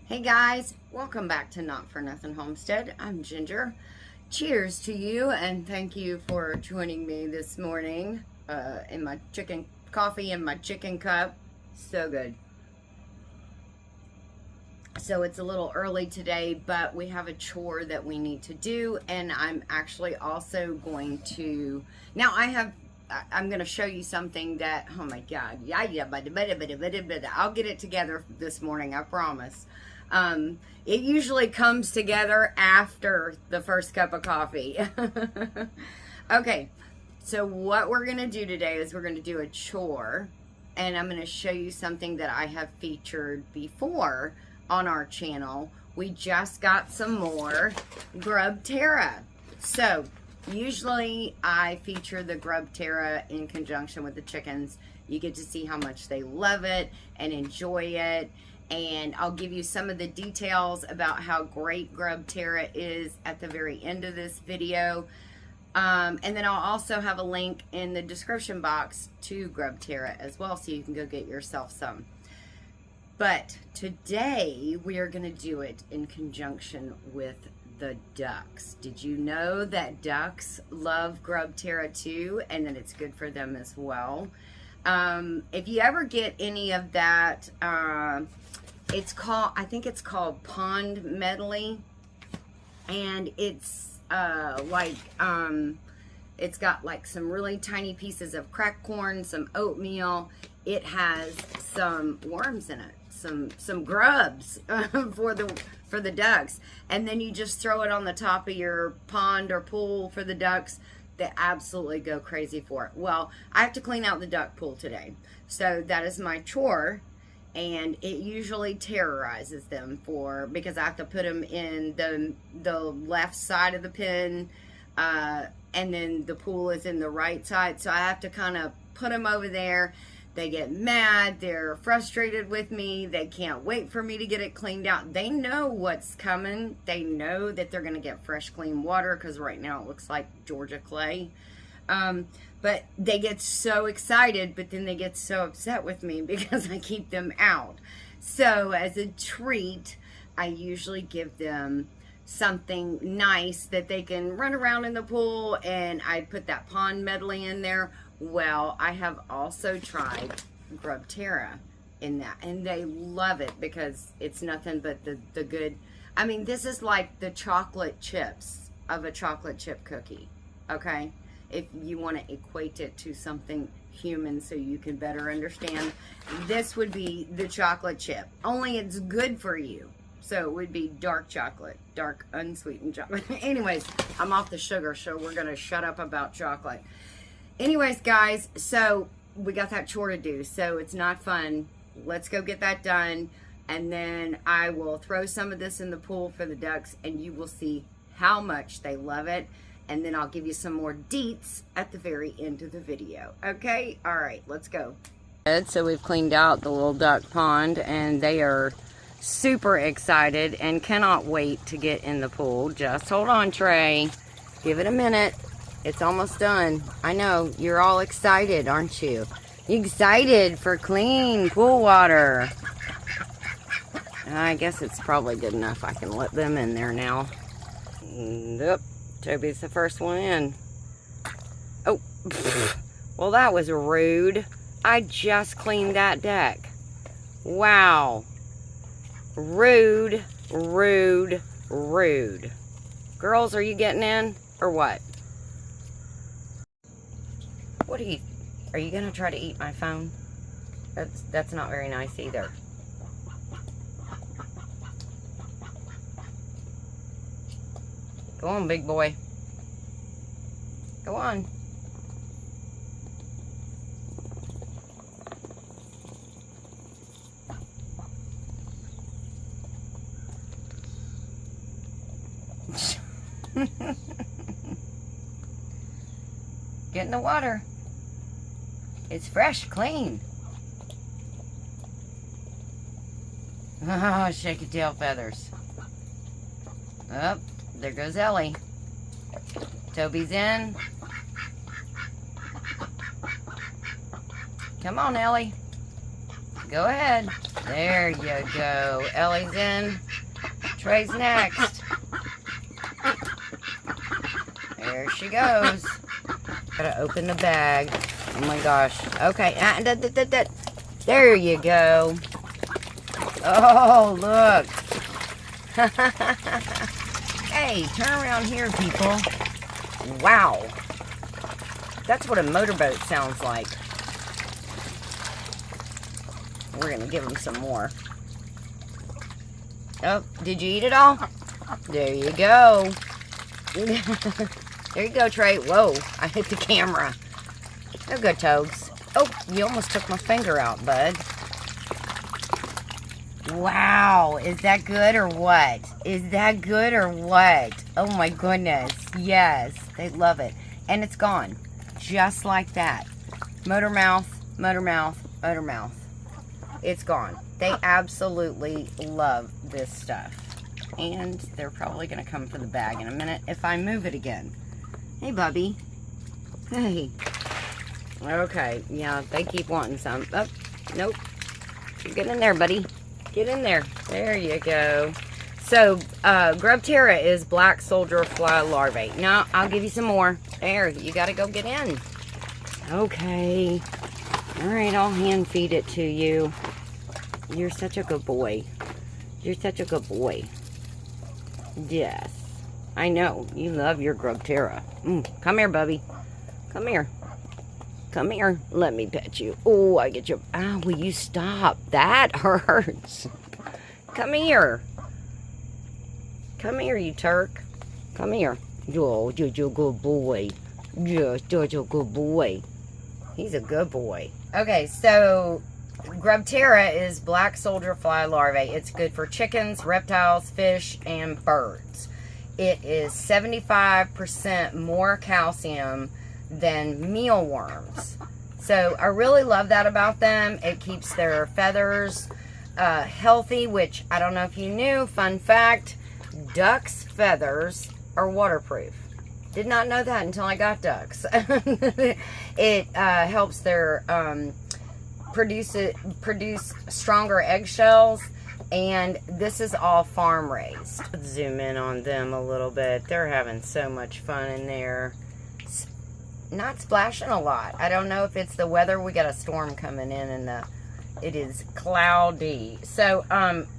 Hey guys, welcome back to Not For Nothing Homestead. I'm Ginger. Cheers to you and thank you for joining me this morning in my chicken coffee in my chicken cup. So good. So it's a little early today, but we have a chore that we need to do, and I'm actually also going to, now I'm going to show you something that, oh my God, I'll get it together this morning, I promise. It usually comes together after the first cup of coffee. Okay, so what we're going to do today is we're going to do a chore, and I'm going to show you something that I have featured before on our channel. We just got some more grub terra. So usually I feature the grub terra in conjunction with the chickens. You get to see how much they love it and enjoy it. And I'll give you some of the details about how great grub terra is at the very end of this video. And then I'll also have a link in the description box to grub terra as well, so you can go get yourself some. But today we are going to do it in conjunction with the ducks. Did you know that ducks love grub terra too, and that it's good for them as well? If you ever get any of that, it's called, I think it's called pond medley, and it's it's got like some really tiny pieces of cracked corn, some oatmeal. It has some worms in it, some grubs for the ducks, and then you just throw it on the top of your pond or pool for the ducks. They absolutely go crazy for it. Well, I have to clean out the duck pool today, so that is my chore, and it usually terrorizes them because I have to put them in the left side of the pen, and then the pool is in the right side, so I have to kind of put them over there. They get mad, they're frustrated with me, they can't wait for me to get it cleaned out. They know what's coming. They know that they're going to get fresh, clean water, because right now it looks like Georgia clay. But they get so excited, but then they get so upset with me because I keep them out. So as a treat, I usually give them something nice that they can run around in the pool, and I put that pond medley in there. Well, I have also tried grub terra in that, and they love it because it's nothing but the good. I mean, this is like the chocolate chips of a chocolate chip cookie, okay? If you want to equate it to something human so you can better understand, this would be the chocolate chip, only it's good for you. So it would be dark chocolate, dark unsweetened chocolate. Anyways, I'm off the sugar, so we're going to shut up about chocolate. Anyways, guys, so we got that chore to do, so it's not fun. Let's go get that done, and then I will throw some of this in the pool for the ducks, and you will see how much they love it, and then I'll give you some more deets at the very end of the video. Okay? All right, let's go. So we've cleaned out the little duck pond, and they are super excited and cannot wait to get in the pool. Just hold on, Trey. Give it a minute. It's almost done. I know, you're all excited, aren't you? Excited for clean pool water. I guess it's probably good enough. I can let them in there now. Yep, Toby's the first one in. Oh, well, that was rude. I just cleaned that deck. Wow. Rude, rude, rude. Girls, are you getting in or what? What are you gonna try to eat my phone? That's not very nice either. Go on, big boy. Go on. Get in the water. It's fresh, clean. Oh, shake your tail feathers. Up, there goes Ellie. Toby's in. Come on, Ellie. Go ahead. There you go. Ellie's in. Trey's next. There she goes. Gotta open the bag. Oh my gosh. Okay. There you go. Oh, look. Hey, turn around here, people. Wow. That's what a motorboat sounds like. We're going to give them some more. Oh, did you eat it all? There you go. There you go, Trey. Whoa, I hit the camera. They're good toads. Oh, you almost took my finger out, bud. Wow, is that good or what? Is that good or what? Oh my goodness, yes, they love it. And it's gone, just like that. Motor mouth, motor mouth, motor mouth. It's gone. They absolutely love this stuff. And they're probably gonna come for the bag in a minute if I move it again. Hey, Bubby. Hey. Okay, yeah, they keep wanting some. Oh, nope. Get in there, buddy. Get in there. There you go. So, Grubterra is black soldier fly larvae. No, I'll give you some more. There, you gotta go get in. Okay. Alright, I'll hand feed it to you. You're such a good boy. You're such a good boy. Yes. I know. You love your Grubterra. Come here, Bubby. Come here. Come here. Let me pet you. Oh, I get you. Ah, will you stop? That hurts. Come here. Come here, you Turk. Come here. Oh, you're a good boy. You're such a good boy. He's a good boy. Okay, so Grubterra is black soldier fly larvae. It's good for chickens, reptiles, fish, and birds. It is 75% more calcium than mealworms. So I really love that about them. It keeps their feathers healthy, which I don't know if you knew. Fun fact, ducks' feathers are waterproof. Did not know that until I got ducks. It helps their produce stronger eggshells, and this is all farm raised. Let's zoom in on them a little bit. They're having so much fun in there. Not splashing a lot. I don't know if it's the weather. We got a storm coming in, and it is cloudy. So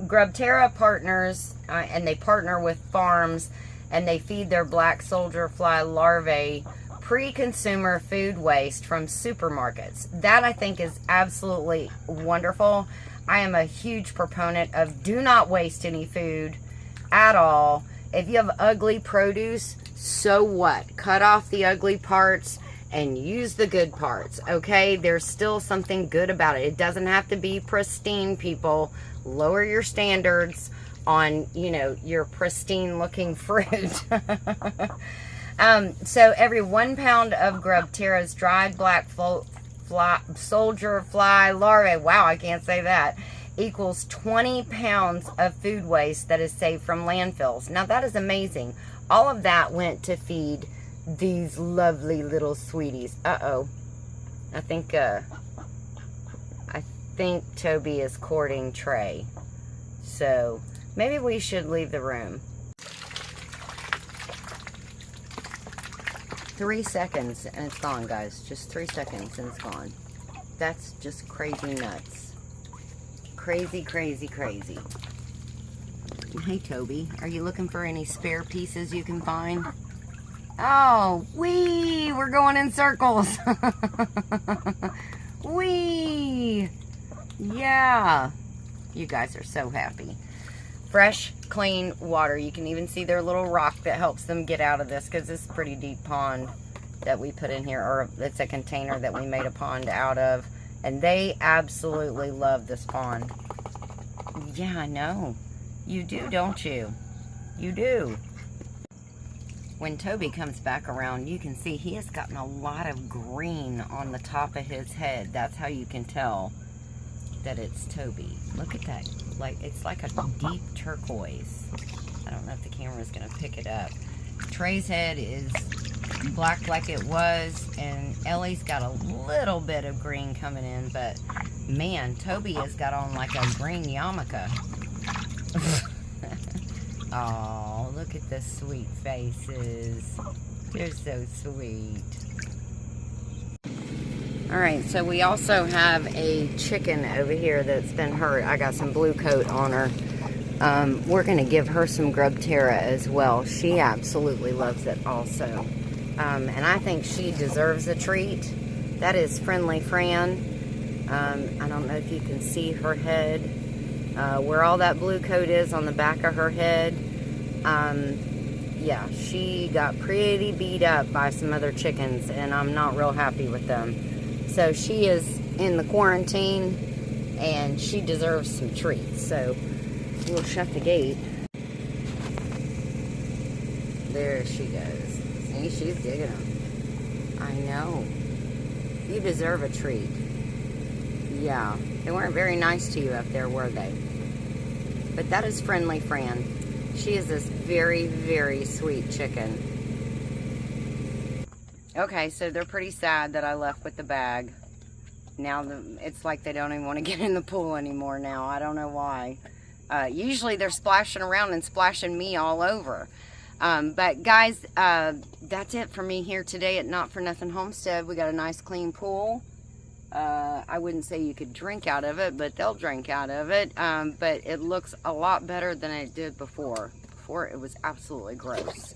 Grubterra partners, and they partner with farms, and they feed their black soldier fly larvae pre-consumer food waste from supermarkets. That I think is absolutely wonderful. I am a huge proponent of do not waste any food at all. If you have ugly produce, so what? Cut off the ugly parts and use the good parts, okay? There's still something good about it. It doesn't have to be pristine, people. Lower your standards on, you know, your pristine looking fruit. So every 1 pound of Grubterra's dried black soldier fly larvae, wow, I can't say that, equals 20 pounds of food waste that is saved from landfills. Now that is amazing. All of that went to feed these lovely little sweeties. Uh-oh. I think Toby is courting Trey. So maybe we should leave the room. 3 seconds and it's gone, guys. Just 3 seconds and it's gone. That's just crazy nuts. Crazy, crazy, crazy. Hey, Toby. Are you looking for any spare pieces you can find? Oh, wee! We're going in circles. Wee! Yeah. You guys are so happy. Fresh, clean water. You can even see their little rock that helps them get out of this, because it's a pretty deep pond that we put in here, or it's a container that we made a pond out of, and they absolutely love this pond. Yeah, I know. You do, don't you? You do. When Toby comes back around, you can see he has gotten a lot of green on the top of his head. That's how you can tell that it's Toby. Look at that. It's like a deep turquoise. I don't know if the camera is going to pick it up. Trey's head is black like it was, and Ellie's got a little bit of green coming in, but Man, Toby has got on like a green yarmulke. Oh, look at the sweet faces. They're so sweet. Alright, so we also have a chicken over here that's been hurt. I got some blue coat on her. We're going to give her some grub terra as well. She absolutely loves it also. And I think she deserves a treat. That is Friendly Fran. I don't know if you can see her head. Where all that blue coat is on the back of her head. Yeah, she got pretty beat up by some other chickens, and I'm not real happy with them. So she is in the quarantine, and she deserves some treats. So we'll shut the gate. There she goes. See, she's digging them. I know. You deserve a treat. Yeah, they weren't very nice to you up there, were they? But that is Friendly Fran. She is this very, very sweet chicken. Okay, so they're pretty sad that I left with the bag. Now it's like they don't even want to get in the pool anymore now. I don't know why. Usually they're splashing around and splashing me all over. But guys, that's it for me here today at Not For Nothing Homestead. We got a nice clean pool. I wouldn't say you could drink out of it, but they'll drink out of it. But it looks a lot better than it did before. Before it was absolutely gross.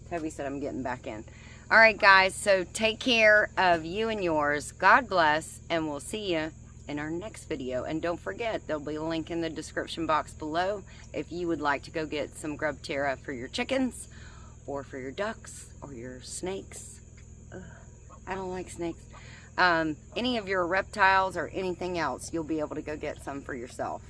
Toby said I'm getting back in. Alright guys, so take care of you and yours. God bless, and we'll see you in our next video. And don't forget, there'll be a link in the description box below if you would like to go get some grub terra for your chickens, or for your ducks, or your snakes. Ugh, I don't like snakes. Any of your reptiles or anything else, you'll be able to go get some for yourself.